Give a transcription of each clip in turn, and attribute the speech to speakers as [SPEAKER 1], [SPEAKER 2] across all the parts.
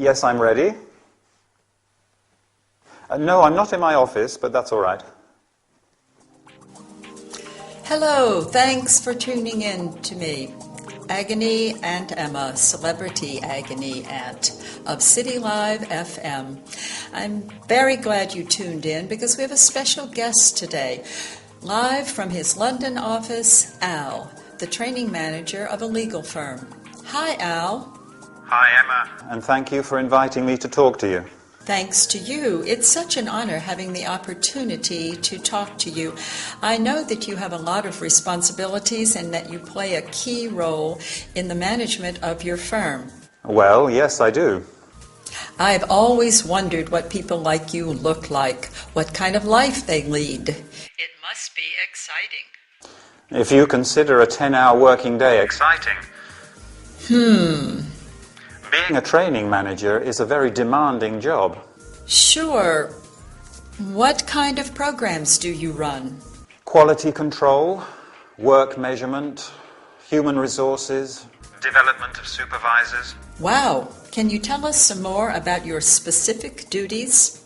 [SPEAKER 1] Yes, I'm ready. No, I'm not in my office, but that's all right.
[SPEAKER 2] Hello, thanks for tuning in to me. Agony Aunt Emma, Celebrity Agony Aunt of City Live FM. I'm very glad you tuned in because we have a special guest today. Live from his London office, Al, the training manager of a legal firm. Hi, Al.
[SPEAKER 1] Hi, Emma. And thank you for inviting me to talk to you.
[SPEAKER 2] Thanks to you. It's such an honor having the opportunity to talk to you. I know that you have a lot of responsibilities and that you play a key role in the management of your firm.
[SPEAKER 1] Well, yes, I do.
[SPEAKER 2] I've always wondered what people like you look like, what kind of life they lead. It must be exciting.
[SPEAKER 1] If you consider a 10-hour working day exciting. Being a training manager is a very demanding job.
[SPEAKER 2] Sure. What kind of programs do you run?
[SPEAKER 1] Quality control, work measurement, human resources, development of supervisors.
[SPEAKER 2] Wow. Can you tell us some more about your specific duties?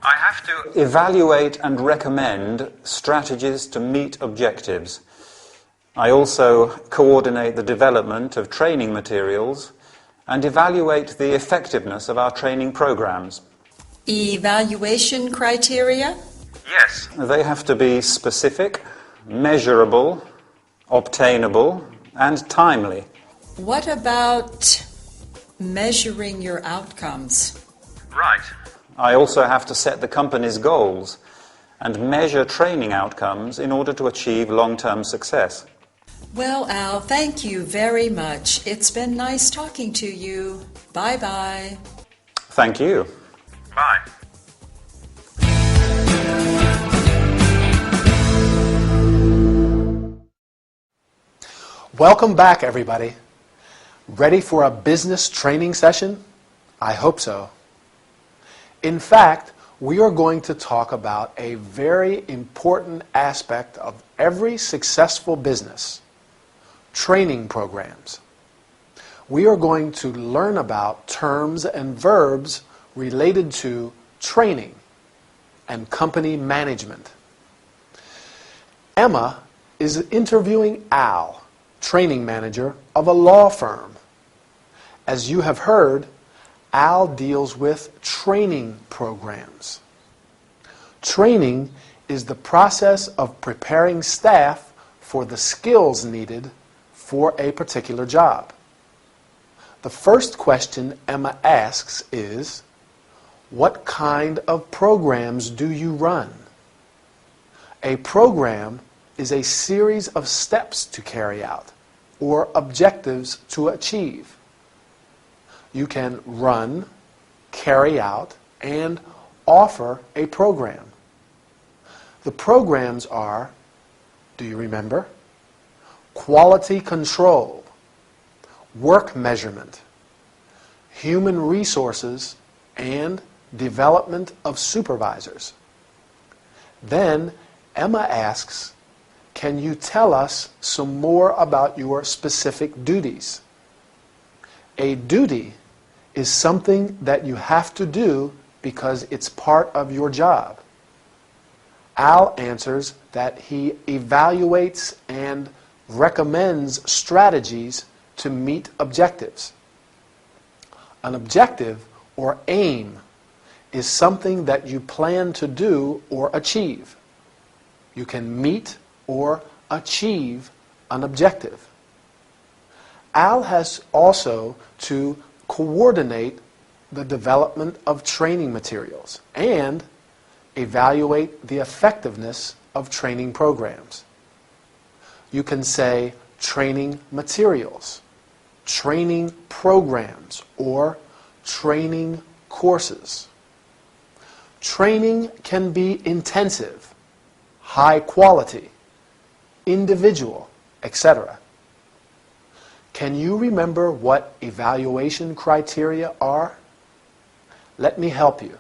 [SPEAKER 1] I have to evaluate and recommend strategies to meet objectives. I also coordinate the development of training materials and evaluate the effectiveness of our training programs.
[SPEAKER 2] Evaluation criteria?
[SPEAKER 1] Yes. They have to be specific, measurable, obtainable, and timely.
[SPEAKER 2] What about measuring your outcomes?
[SPEAKER 1] Right. I also have to set the company's goals and measure training outcomes in order to achieve long-term success.
[SPEAKER 2] Well, Al, thank you very much. It's been nice talking to you. Bye-bye.
[SPEAKER 1] Thank you. Bye.
[SPEAKER 3] Welcome back, everybody. Ready for a business training session? I hope so. In fact, we are going to talk about a very important aspect of every successful business: training programs. We are going to learn about terms and verbs related to training and company management. Emma is interviewing Al, training manager of a law firm. As you have heard, Al deals with training programs. Training is the process of preparing staff for the skills needed for a particular job. The first question Emma asks is, what kind of programs do you run? A program is a series of steps to carry out or objectives to achieve. You can run, carry out, and offer a program. The programs are, do you remember? Quality control, work measurement, human resources, and development of supervisors. Then Emma asks, can you tell us some more about your specific duties? A duty is something that you have to do because it's part of your job. Al answers that he evaluates and recommends strategies to meet objectives. An objective, or aim, is something that you plan to do or achieve. You can meet or achieve an objective. Al has also to coordinate the development of training materials and evaluate the effectiveness of training programs. You can say training materials, training programs, or training courses. Training can be intensive, high quality, individual, etc. Can you remember what evaluation criteria are? Let me help you.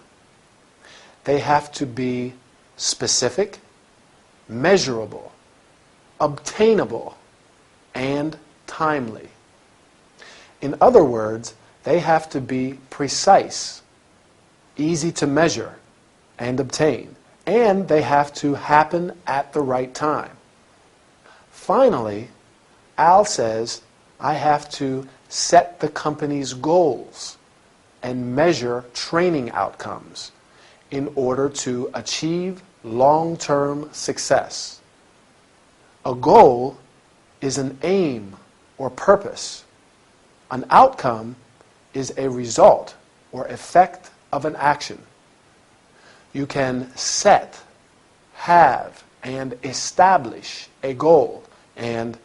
[SPEAKER 3] They have to be specific, measurable, obtainable, and timely. In other words, They have to be precise, easy to measure and obtain, and they have to happen at the right time. Finally, Al says, I have to set the company's goals and measure training outcomes in order to achieve long-term success. A goal is an aim or purpose. An outcome is a result or effect of an action. You can set, have, and establish a goal and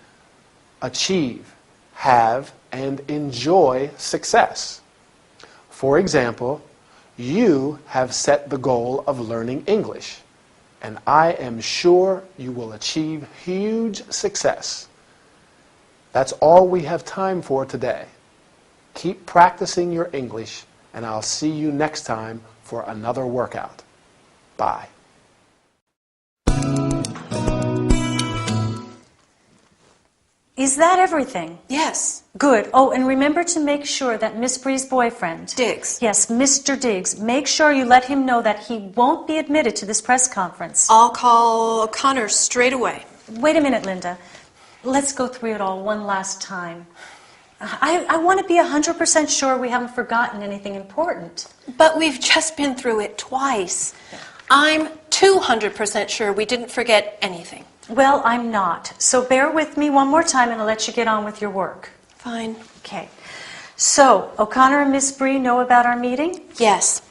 [SPEAKER 3] achieve, have, and enjoy success. For example, you have set the goal of learning English, and I am sure you will achieve huge success. That's all we have time for today. Keep practicing your English, and I'll see you next time for another workout. Bye.
[SPEAKER 4] Is that everything?
[SPEAKER 5] Yes.
[SPEAKER 4] Good. Oh, and remember to make sure that Miss Bree's boyfriend...
[SPEAKER 5] Diggs.
[SPEAKER 4] Yes, Mr. Diggs. Make sure you let him know that he won't be admitted to this press conference.
[SPEAKER 5] I'll call Connor straight away.
[SPEAKER 4] Wait a minute, Linda. Let's go through it all one last time. I want to be 100% sure we haven't forgotten anything important.
[SPEAKER 5] But we've just been through it twice. I'm 200% sure we didn't forget anything.
[SPEAKER 4] Well, I'm not. So bear with me one more time and I'll let you get on with your work.
[SPEAKER 5] Fine.
[SPEAKER 4] Okay. So, O'Connor and Miss Bree know about our meeting?
[SPEAKER 5] Yes.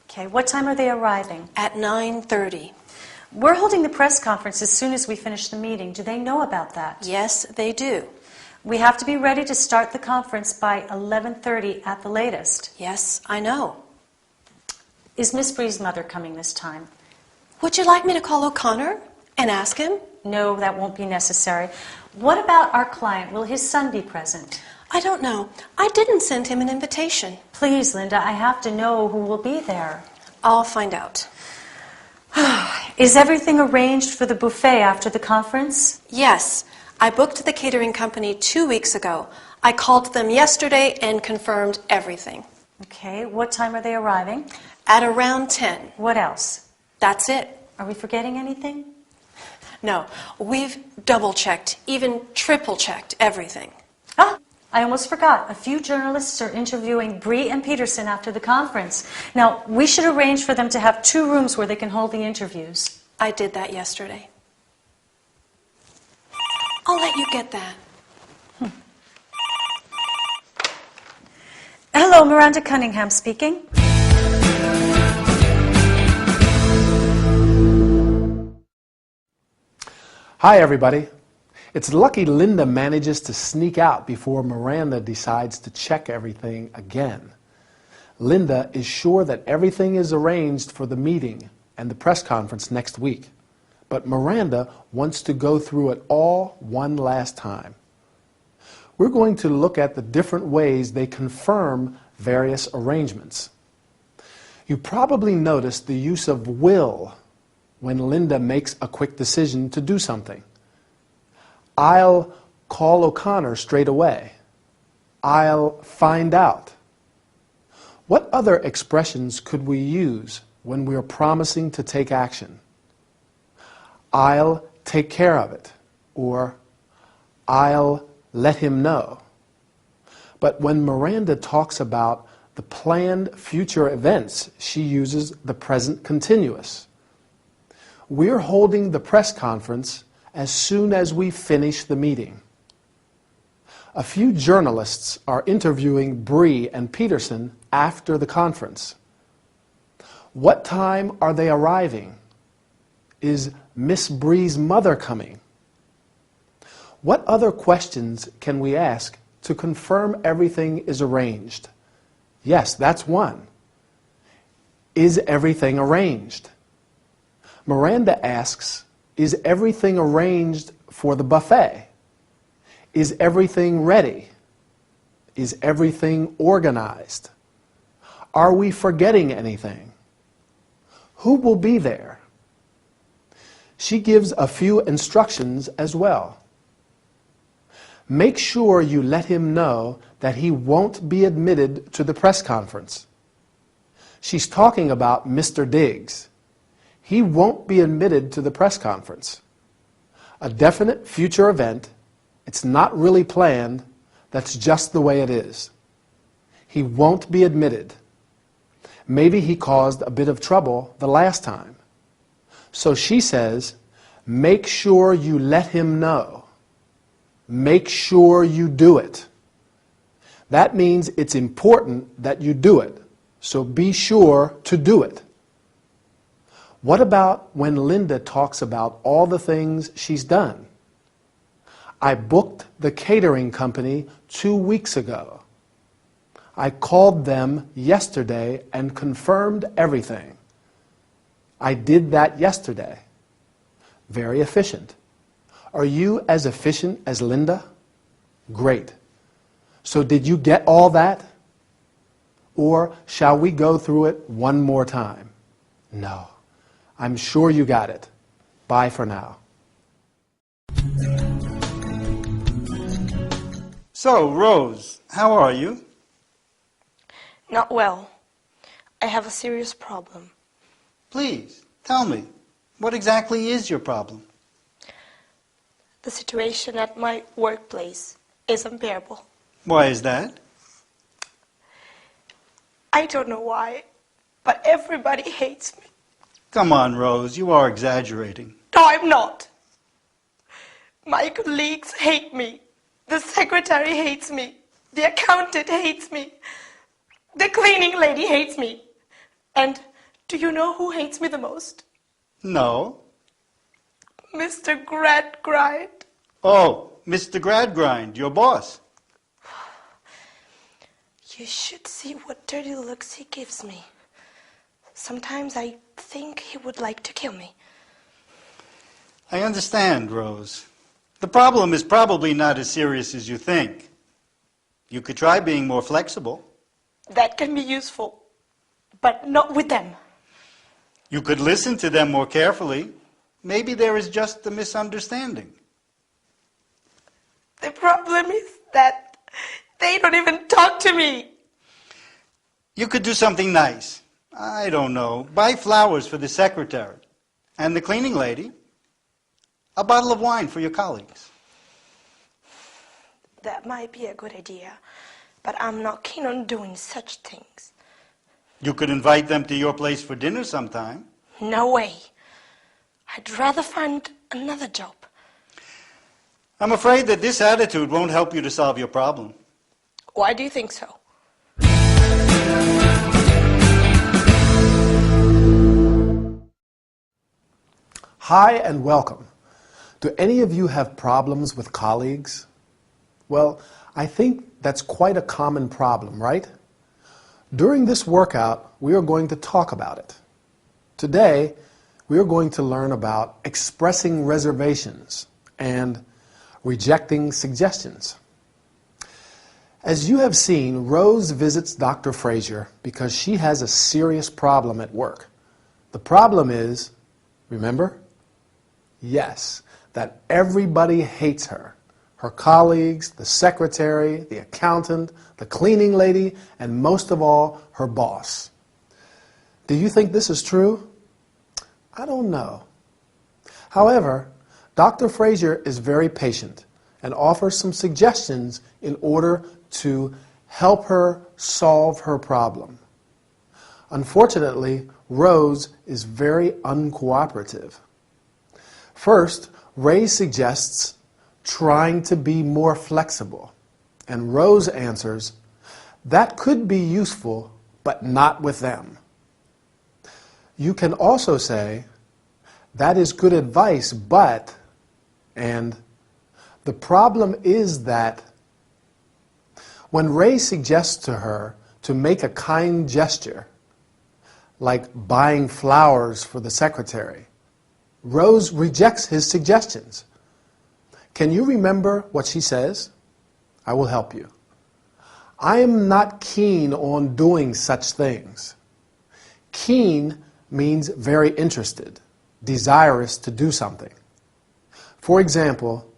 [SPEAKER 4] Okay, what time are they arriving?
[SPEAKER 5] At 9:30.
[SPEAKER 4] We're holding the press conference as soon as we finish the meeting. Do they know about that?
[SPEAKER 5] Yes, they do.
[SPEAKER 4] We have to be ready to start the conference by 11:30 at the latest.
[SPEAKER 5] Yes, I know.
[SPEAKER 4] Is Miss Bree's mother coming this time?
[SPEAKER 5] Would you like me to call O'Connor and ask him?
[SPEAKER 4] No, that won't be necessary. What about our client? Will his son be present?
[SPEAKER 5] I don't know. I didn't send him an invitation.
[SPEAKER 4] Please, Linda, I have to know who will be there.
[SPEAKER 5] I'll find out.
[SPEAKER 4] Is everything arranged for the buffet after the conference?
[SPEAKER 5] Yes. I booked the catering company 2 weeks ago. I called them yesterday and confirmed everything.
[SPEAKER 4] Okay, what time are they arriving?
[SPEAKER 5] At around 10.
[SPEAKER 4] What else?
[SPEAKER 5] That's it.
[SPEAKER 4] Are we forgetting anything?
[SPEAKER 5] No, we've double-checked, even triple-checked everything.
[SPEAKER 4] Ah, I almost forgot. A few journalists are interviewing Bree and Peterson after the conference. Now, we should arrange for them to have 2 rooms where they can hold the interviews.
[SPEAKER 5] I did that yesterday. I'll let you get that.
[SPEAKER 4] Hello, Miranda Cunningham speaking.
[SPEAKER 3] Hi, everybody. It's lucky Linda manages to sneak out before Miranda decides to check everything again. Linda is sure that everything is arranged for the meeting and the press conference next week, but Miranda wants to go through it all one last time. We're going to look at the different ways they confirm various arrangements. You probably noticed the use of will when Linda makes a quick decision to do something. I'll call O'Connor straight away. I'll find out. What other expressions could we use when we're promising to take action? I'll take care of it, or I'll let him know. But when Miranda talks about the planned future events, she uses the present continuous. We're holding the press conference as soon as we finish the meeting. A few journalists are interviewing Bree and Peterson after the conference. What time are they arriving? Is Miss Bree's mother coming? What other questions can we ask to confirm everything is arranged? Yes, that's one. Is everything arranged? Miranda asks, is everything arranged for the buffet? Is everything ready? Is everything organized? Are we forgetting anything? Who will be there? She gives a few instructions as well. Make sure you let him know that he won't be admitted to the press conference. She's talking about Mr. Diggs. He won't be admitted to the press conference. A definite future event. It's not really planned. That's just the way it is. He won't be admitted. Maybe he caused a bit of trouble the last time. So she says, make sure you let him know. Make sure you do it. That means it's important that you do it. So be sure to do it. What about when Linda talks about all the things she's done? I booked the catering company 2 weeks ago. I called them yesterday and confirmed everything. I did that yesterday. Very efficient. Are you as efficient as Linda? Great. So did you get all that? Or shall we go through it one more time? No. I'm sure you got it. Bye for now.
[SPEAKER 6] So, Rose, how are you?
[SPEAKER 7] Not well. I have a serious problem.
[SPEAKER 6] Please, tell me, what exactly is your problem?
[SPEAKER 7] The situation at my workplace is unbearable.
[SPEAKER 6] Why is that?
[SPEAKER 7] I don't know why, but everybody hates me.
[SPEAKER 6] Come on, Rose, you are exaggerating.
[SPEAKER 7] No, I'm not. My colleagues hate me. The secretary hates me. The accountant hates me. The cleaning lady hates me. And do you know who hates me the most?
[SPEAKER 6] No.
[SPEAKER 7] Mr. Gradgrind.
[SPEAKER 6] Oh, Mr. Gradgrind, your boss.
[SPEAKER 7] You should see what dirty looks he gives me. Sometimes I think he would like to kill me.
[SPEAKER 6] I understand, Rose. The problem is probably not as serious as you think. You could try being more flexible.
[SPEAKER 7] That can be useful, but not with them.
[SPEAKER 6] You could listen to them more carefully. Maybe there is just a misunderstanding.
[SPEAKER 7] The problem is that they don't even talk to me.
[SPEAKER 6] You could do something nice. I don't know. Buy flowers for the secretary and the cleaning lady. A bottle of wine for your colleagues.
[SPEAKER 7] That might be a good idea, but I'm not keen on doing such things.
[SPEAKER 6] You could invite them to your place for dinner sometime.
[SPEAKER 7] No way. I'd rather find another job.
[SPEAKER 6] I'm afraid that this attitude won't help you to solve your problem.
[SPEAKER 7] Why do you think so?
[SPEAKER 3] Hi and welcome. Do any of you have problems with colleagues? Well, I think that's quite a common problem, right? During this workout, we are going to talk about it. Today, we are going to learn about expressing reservations and rejecting suggestions. As you have seen, Rose visits Dr. Frazier because she has a serious problem at work. The problem is, remember? Yes, that everybody hates her. Her colleagues, the secretary, the accountant, the cleaning lady, and most of all, her boss. Do you think this is true? I don't know. However, Dr. Frazier is very patient and offers some suggestions in order to help her solve her problem. Unfortunately, Rose is very uncooperative. First, Ray suggests trying to be more flexible, and Rose answers, that could be useful, but not with them. You can also say, that is good advice, but, and the problem is that. When Ray suggests to her to make a kind gesture, like buying flowers for the secretary, Rose rejects his suggestions. Can you remember what she says? I will help you. I am not keen on doing such things. Keen means very interested, desirous to do something. For example,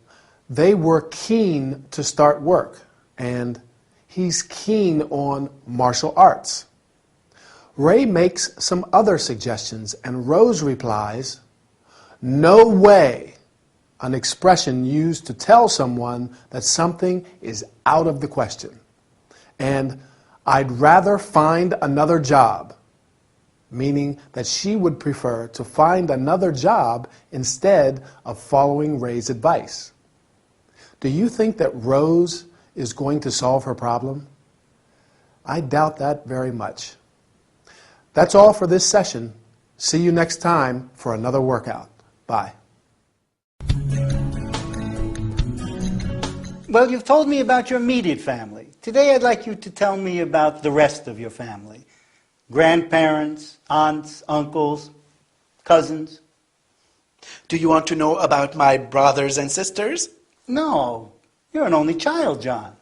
[SPEAKER 3] They were keen to start work, and he's keen on martial arts. Ray makes some other suggestions, and Rose replies, "No way," an expression used to tell someone that something is out of the question. And "I'd rather find another job," meaning that she would prefer to find another job instead of following Ray's advice. Do you think that Rose is going to solve her problem? I doubt that very much. That's all for this session. See you next time for another workout. Bye.
[SPEAKER 6] Well, you've told me about your immediate family. Today I'd like you to tell me about the rest of your family. Grandparents, aunts, uncles, cousins.
[SPEAKER 8] Do you want to know about my brothers and sisters?
[SPEAKER 6] No, you're an only child, John.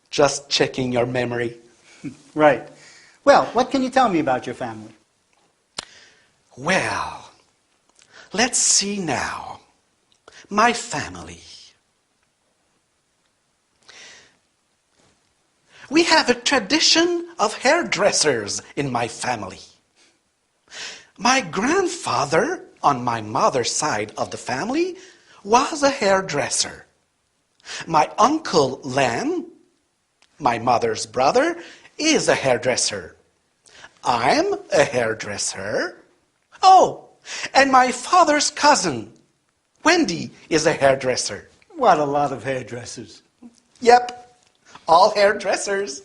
[SPEAKER 8] Just checking your memory.
[SPEAKER 6] Right. Well, what can you tell me about your family?
[SPEAKER 8] Well, let's see now. My family. We have a tradition of hairdressers in my family. My grandfather, on my mother's side of the family, was a hairdresser. My uncle Len, my mother's brother, is a hairdresser. I'm a hairdresser. Oh, and my father's cousin, Wendy, is a hairdresser.
[SPEAKER 6] What a lot of hairdressers.
[SPEAKER 8] Yep. All hairdressers.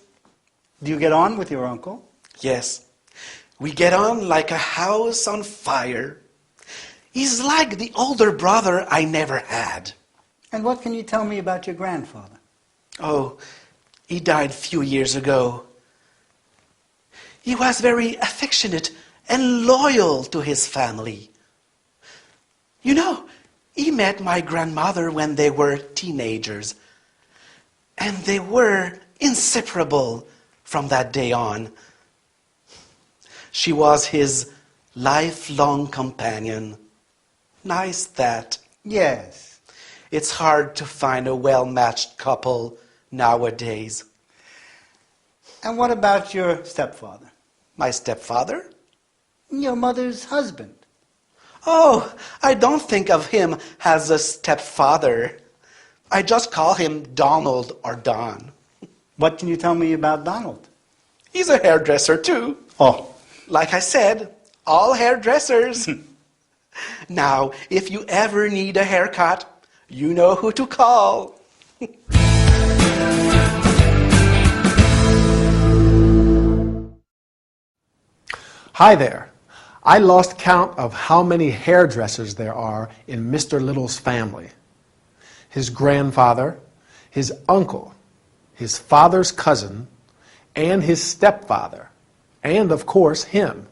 [SPEAKER 6] Do you get on with your uncle?
[SPEAKER 8] Yes. We get on like a house on fire. He's like the older brother I never had.
[SPEAKER 6] And what can you tell me about your grandfather?
[SPEAKER 8] Oh, he died a few years ago. He was very affectionate and loyal to his family. You know, he met my grandmother when they were teenagers. And they were inseparable from that day on. She was his lifelong companion. Nice that.
[SPEAKER 6] Yes.
[SPEAKER 8] It's hard to find a well-matched couple nowadays.
[SPEAKER 6] And what about your stepfather?
[SPEAKER 8] My stepfather?
[SPEAKER 6] Your mother's husband.
[SPEAKER 8] Oh, I don't think of him as a stepfather. I just call him Donald or Don.
[SPEAKER 6] What can you tell me about Donald?
[SPEAKER 8] He's a hairdresser too.
[SPEAKER 6] Oh.
[SPEAKER 8] Like I said, all hairdressers. Now, if you ever need a haircut, you know who to call.
[SPEAKER 3] Hi there. I lost count of how many hairdressers there are in Mr. Little's family. His grandfather, his uncle, his father's cousin, and his stepfather, and of course him.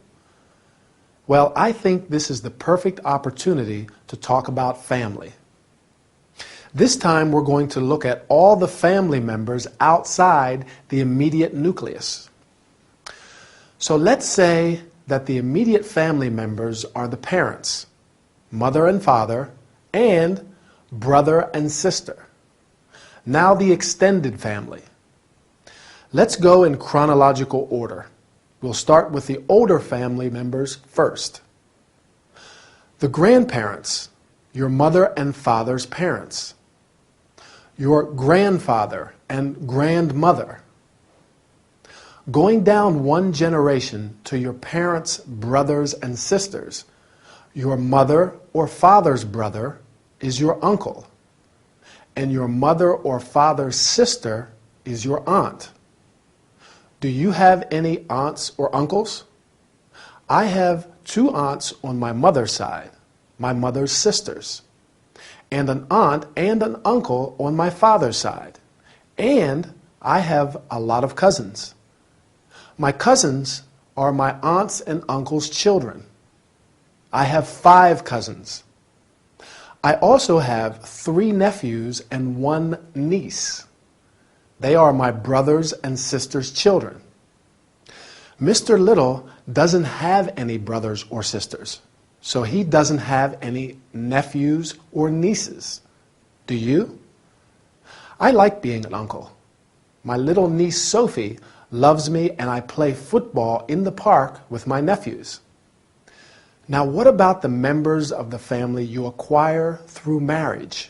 [SPEAKER 3] Well, I think this is the perfect opportunity to talk about family. This time we're going to look at all the family members outside the immediate nucleus. So let's say that the immediate family members are the parents, mother and father, and brother and sister. Now the extended family. Let's go in chronological order. We'll start with the older family members first. The grandparents, your mother and father's parents. Your grandfather and grandmother. Going down one generation to your parents' brothers and sisters, your mother or father's brother is your uncle, and your mother or father's sister is your aunt. Do you have any aunts or uncles? I have 2 aunts on my mother's side, my mother's sisters, and an aunt and an uncle on my father's side, and I have a lot of cousins. My cousins are my aunts and uncles' children. I have 5 cousins. I also have 3 nephews and 1 niece. They are my brothers and sisters' children. Mr. Little doesn't have any brothers or sisters, so he doesn't have any nephews or nieces. Do you? I like being an uncle. My little niece Sophie loves me and I play football in the park with my nephews. Now, what about the members of the family you acquire through marriage?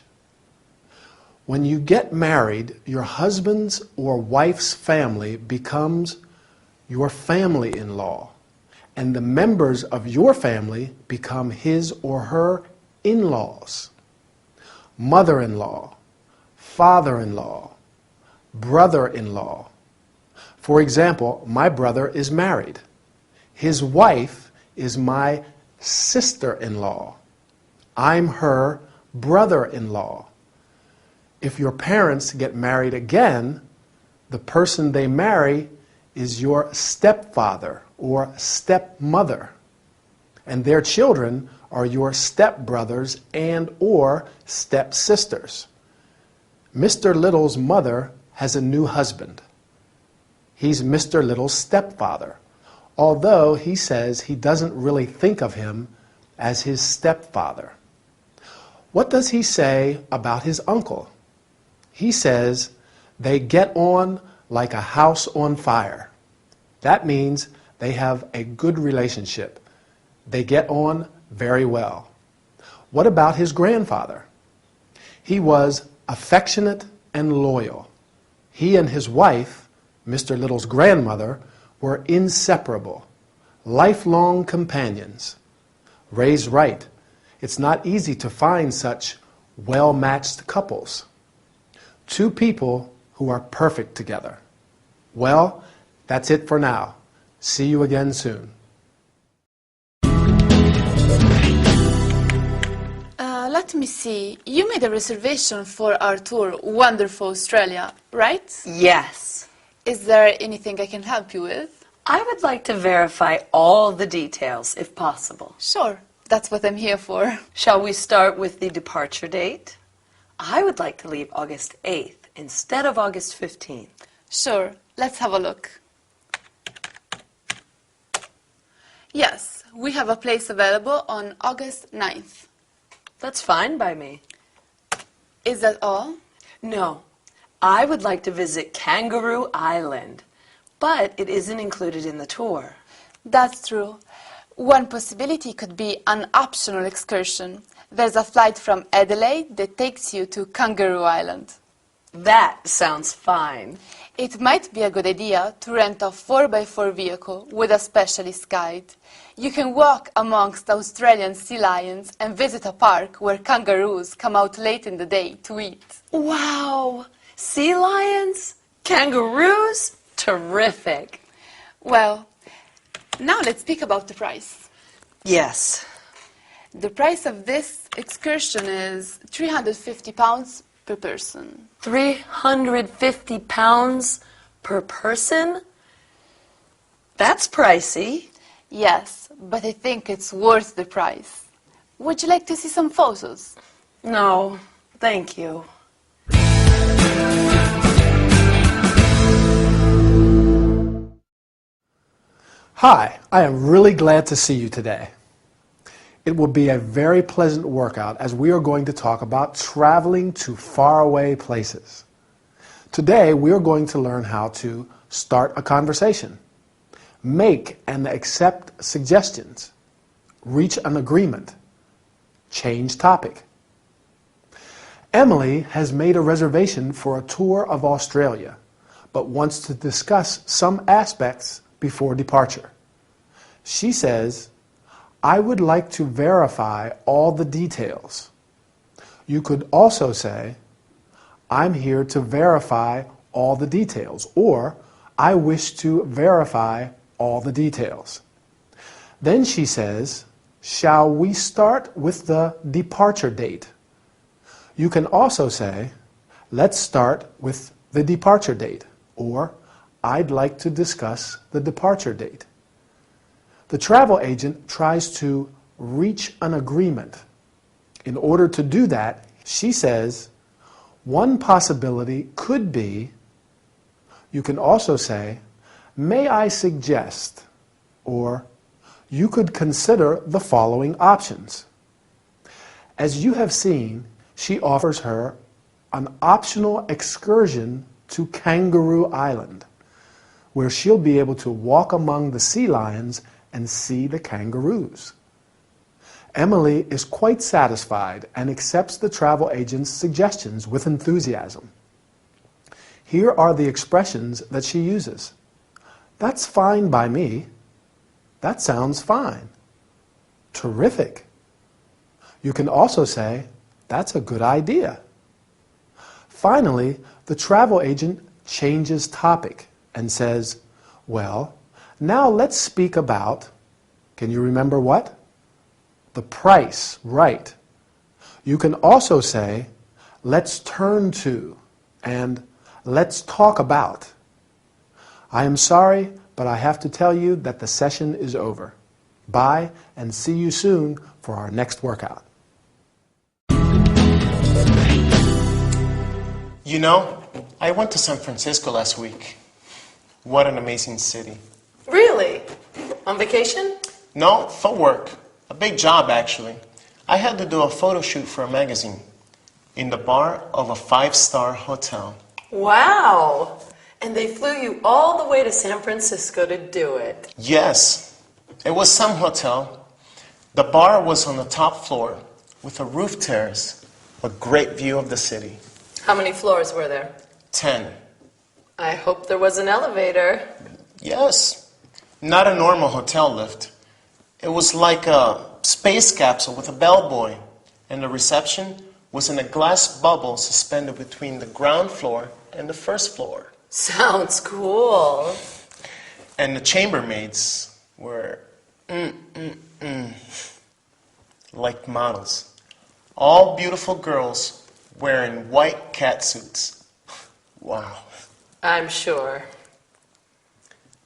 [SPEAKER 3] When you get married, your husband's or wife's family becomes your family-in-law, and the members of your family become his or her in-laws. Mother-in-law, father-in-law, brother-in-law. For example, my brother is married. His wife is my sister-in-law. I'm her brother-in-law. If your parents get married again, the person they marry is your stepfather or stepmother, and their children are your stepbrothers and or stepsisters. Mr. Little's mother has a new husband. He's Mr. Little's stepfather, although he says he doesn't really think of him as his stepfather. What does he say about his uncle? He says they get on like a house on fire. That means they have a good relationship. They get on very well. What about his grandfather? He was affectionate and loyal. He and his wife, Mr. Little's grandmother, were inseparable, lifelong companions. Raised right, it's not easy to find such well-matched couples. Two people who are perfect together. Well, that's it for now. See you again soon.
[SPEAKER 9] Let me see. You made a reservation for our tour, Wonderful Australia, right?
[SPEAKER 10] Yes.
[SPEAKER 9] Is there anything I can help you with?
[SPEAKER 10] I would like to verify all the details, if possible.
[SPEAKER 9] Sure. That's what I'm here for.
[SPEAKER 10] Shall we start with the departure date? I would like to leave August 8th instead of August 15th.
[SPEAKER 9] Sure. Let's have a look. Yes, we have a place available on August 9th.
[SPEAKER 10] That's fine by me.
[SPEAKER 9] Is that all?
[SPEAKER 10] No. I would like to visit Kangaroo Island, but it isn't included in the tour.
[SPEAKER 9] That's true. One possibility could be an optional excursion. There's a flight from Adelaide that takes you to Kangaroo Island.
[SPEAKER 10] That sounds fine.
[SPEAKER 9] It might be a good idea to rent a 4x4 vehicle with a specialist guide. You can walk amongst Australian sea lions and visit a park where kangaroos come out late in the day to eat.
[SPEAKER 10] Wow! Sea lions? Kangaroos? Terrific.
[SPEAKER 9] Well, now let's speak about the price.
[SPEAKER 10] Yes.
[SPEAKER 9] The price of this excursion is £350 per person.
[SPEAKER 10] 350 pounds per person? That's pricey.
[SPEAKER 9] Yes, but I think it's worth the price. Would you like to see some photos?
[SPEAKER 10] No, thank you.
[SPEAKER 3] Hi, I am really glad to see you today. It will be a very pleasant workout as we are going to talk about traveling to faraway places. Today we are going to learn how to start a conversation, make and accept suggestions, reach an agreement, change topic. Emily has made a reservation for a tour of Australia, but wants to discuss some aspects before departure. She says, I would like to verify all the details. You could also say, I'm here to verify all the details, or I wish to verify all the details. Then she says, shall we start with the departure date? You can also say, let's start with the departure date, or I'd like to discuss the departure date. The travel agent tries to reach an agreement. In order to do that, she says, one possibility could be, you can also say, may I suggest, or you could consider the following options. As you have seen, she offers her an optional excursion to Kangaroo Island, where she'll be able to walk among the sea lions and see the kangaroos. Emily is quite satisfied and accepts the travel agent's suggestions with enthusiasm. Here are the expressions that she uses. That's fine by me. That sounds fine. Terrific. You can also say, that's a good idea. Finally, the travel agent changes topic and says, well, now let's speak about, can you remember what? The price, right. You can also say, let's turn to, and let's talk about. I am sorry, but I have to tell you that the session is over. Bye, and see you soon for our next workout.
[SPEAKER 11] You know, I went to San Francisco last week. What an amazing city.
[SPEAKER 10] Really? On vacation?
[SPEAKER 11] No, for work. A big job, actually. I had to do a photo shoot for a magazine in the bar of a 5-star hotel.
[SPEAKER 10] Wow! And they flew you all the way to San Francisco to do it.
[SPEAKER 11] Yes, it was some hotel. The bar was on the top floor with a roof terrace, a great view of the city.
[SPEAKER 10] How many floors were there?
[SPEAKER 11] 10.
[SPEAKER 10] I hope there was an elevator.
[SPEAKER 11] Yes, not a normal hotel lift. It was like a space capsule with a bellboy, and the reception was in a glass bubble suspended between the ground floor and the first floor.
[SPEAKER 10] Sounds cool.
[SPEAKER 11] And the chambermaids were like models. All beautiful girls wearing white catsuits. Wow.
[SPEAKER 10] I'm sure.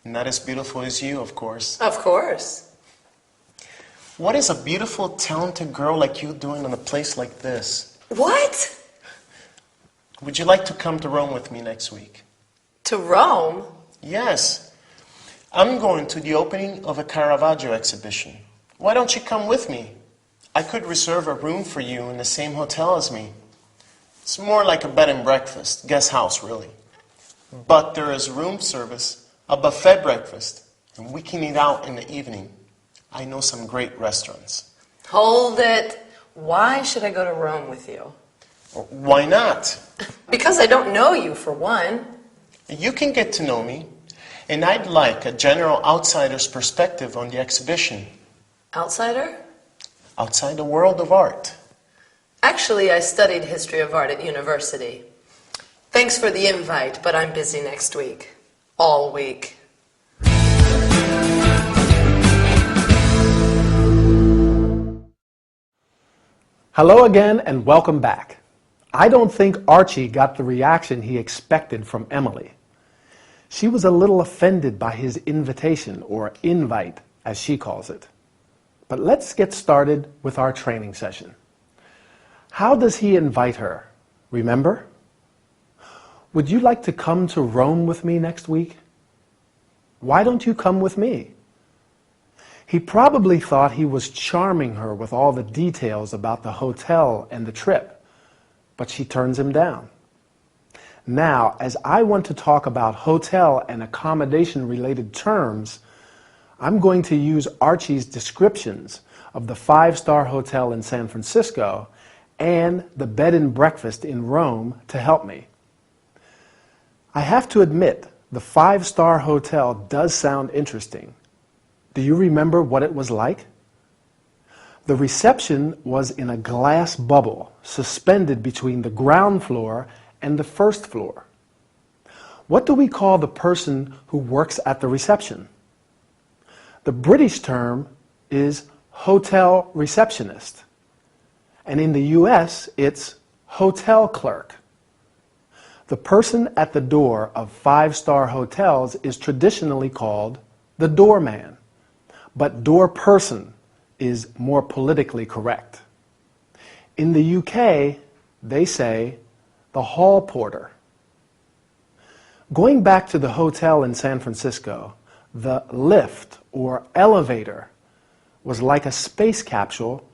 [SPEAKER 11] Not as beautiful as you, of course.
[SPEAKER 10] Of course.
[SPEAKER 11] What is a beautiful, talented girl like you doing in a place like this?
[SPEAKER 10] What?
[SPEAKER 11] Would you like to come to Rome with me next week?
[SPEAKER 10] To Rome?
[SPEAKER 11] Yes. I'm going to the opening of a Caravaggio exhibition. Why don't you come with me? I could reserve a room for you in the same hotel as me. It's more like a bed and breakfast, guest house really. But there is room service, a buffet breakfast, and we can eat out in the evening. I know some great restaurants.
[SPEAKER 10] Hold it. Why should I go to Rome with you?
[SPEAKER 11] Why not?
[SPEAKER 10] Because I don't know you, for one.
[SPEAKER 11] You can get to know me, and I'd like a general outsider's perspective on the exhibition.
[SPEAKER 10] Outsider?
[SPEAKER 11] Outside the world of art.
[SPEAKER 10] Actually, I studied history of art at university. Thanks for the invite, but I'm busy next week. All week.
[SPEAKER 3] Hello again and welcome back. I don't think Archie got the reaction he expected from Emily. She was a little offended by his invitation, or invite, as she calls it. But let's get started with our training session. How does he invite her? Remember? Would you like to come to Rome with me next week? Why don't you come with me? He probably thought he was charming her with all the details about the hotel and the trip, but she turns him down. Now, as I want to talk about hotel and accommodation related terms, I'm going to use Archie's descriptions of the 5-star hotel in San Francisco and the bed and breakfast in Rome to help me. I have to admit, the 5-star hotel does sound interesting. Do you remember what it was like? The reception was in a glass bubble suspended between the ground floor and the first floor. What do we call the person who works at the reception? The British term is hotel receptionist, and in the US it's hotel clerk. The person at the door of 5-star hotels is traditionally called the doorman, but door person is more politically correct. In the UK, they say the hall porter. Going back to the hotel in San Francisco, the lift or elevator was like a space capsule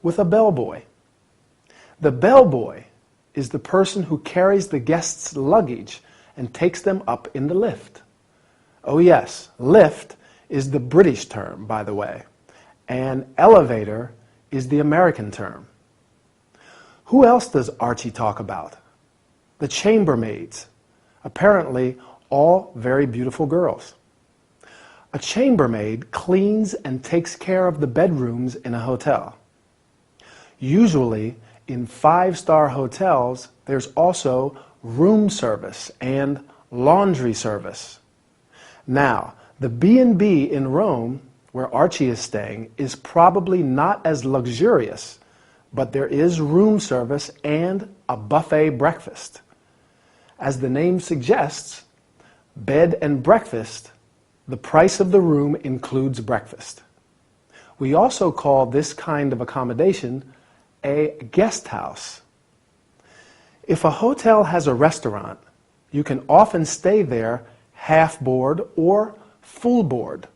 [SPEAKER 3] with a bellboy. The bellboy is the person who carries the guests' luggage and takes them up in the lift. Oh yes, lift is the British term, by the way, and elevator is the American term. Who else does Archie talk about? The chambermaids, apparently all very beautiful girls. A chambermaid cleans and takes care of the bedrooms in a hotel. Usually, in five-star hotels, there's also room service and laundry service. Now, the B&B in Rome, where Archie is staying, is probably not as luxurious, but there is room service and a buffet breakfast. As the name suggests, bed and breakfast, the price of the room includes breakfast. We also call this kind of accommodation a guest house. If a hotel has a restaurant, you can often stay there half board or full board.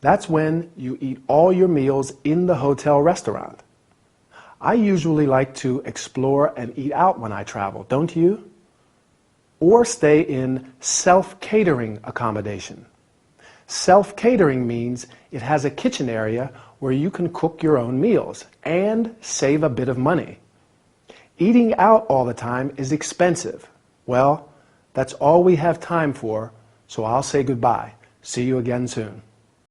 [SPEAKER 3] That's when you eat all your meals in the hotel restaurant. I usually like to explore and eat out when I travel, don't you? Or stay in self-catering accommodation. Self-catering means it has a kitchen area where you can cook your own meals and save a bit of money. Eating out all the time is expensive. Well, that's all we have time for, so I'll say goodbye. See you again soon.